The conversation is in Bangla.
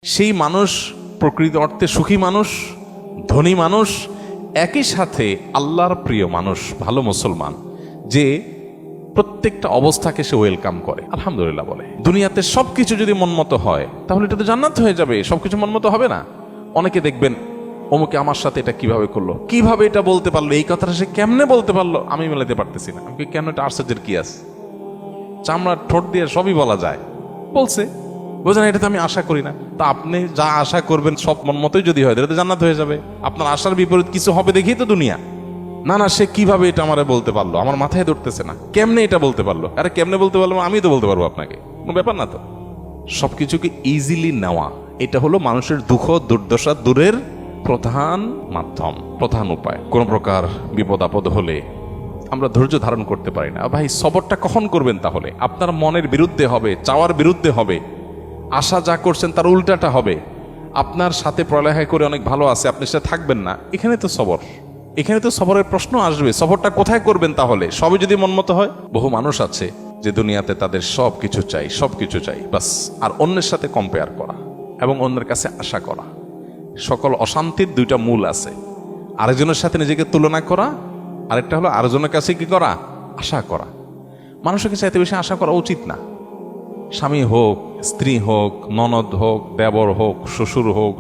সেই মানুষ প্রকৃত অর্থে সুখী মানুষ, ধনী মানুষ, একই সাথে আল্লাহর প্রিয় মানুষ, ভালো মুসলমান, যে প্রত্যেকটা অবস্থাকে সে ওয়েলকাম করে, আলহামদুলিল্লাহ বলে। দুনিয়াতে সবকিছু যদি মনমতো হয় তাহলে এটা তো জান্নাত হয়ে যাবে। সবকিছু মনমতো হবে না। অনেকে দেখবেন অমুকে আমার সাথে এটা কিভাবে করলো, কিভাবে এটা বলতে পারলো, এই কথাটা সে কেমনে বলতে পারলো, আমি মেলাতে পারতেছি না। আমি কেন, এটা আশ্চর্যের কি আছে? চামড়ার ঠোঁট দিয়ে সবই বলা যায়, বলছে, বোঝেন, এটা তো আমি আশা করি না। তা আপনি যা আশা করবেন সব মন মতোই যদি হয়, এটা তো জান্নাত হয়ে যাবে। আপনার আশার বিপরীত কিছু হবে দেখেই তো দুনিয়া। না না, সে কিভাবে এটা আমারে বলতে পারলো, আমার মাথায় ধরতেছে না, কেমনে এটা বলতে পারলো। আরে কেমনে বলতে পারলো, আমি তো বলতে পারবো আপনাকে, কোনো ব্যাপার না তো। সবকিছুকে ইজিলি নেওয়া, এটা হলো মানুষের দুঃখ দুর্দশা দূরের প্রধান মাধ্যম, প্রধান উপায়। কোন প্রকার বিপদ আপদ হলে আমরা ধৈর্য ধারণ করতে পারি না। ভাই, সবরটা কখন করবেন? তাহলে আপনার মনের বিরুদ্ধে হবে, চাওয়ার বিরুদ্ধে হবে, আশা যা করছেন তার উল্টাটা হবে। আপনার সাথে পড়ালেখা করে অনেক ভালো আছে, আপনি সেটা থাকবেন না, এখানে তো সবর, এখানে তো সবরের প্রশ্ন আসবে। সবরটা কোথায় করবেন তাহলে? সবই যদি মনমতো হয়। বহু মানুষ আছে যে দুনিয়াতে তাদের সব কিছু চাই, সব কিছু চাই, বাস, আর অন্যের সাথে কম্পেয়ার করা এবং অন্যের কাছে আশা করা। সকল অশান্তির দুইটা মূল আছে, আরেকজনের সাথে নিজেকে তুলনা করা, আরেকটা হলো আরেকজনের কাছে কি করা, আশা করা। মানুষের কাছে এত বেশি আশা করা উচিত না। স্বামী হোক, স্ত্রী হোক, ননদ হোক, দেবর হোক, শ্বশুর হোক,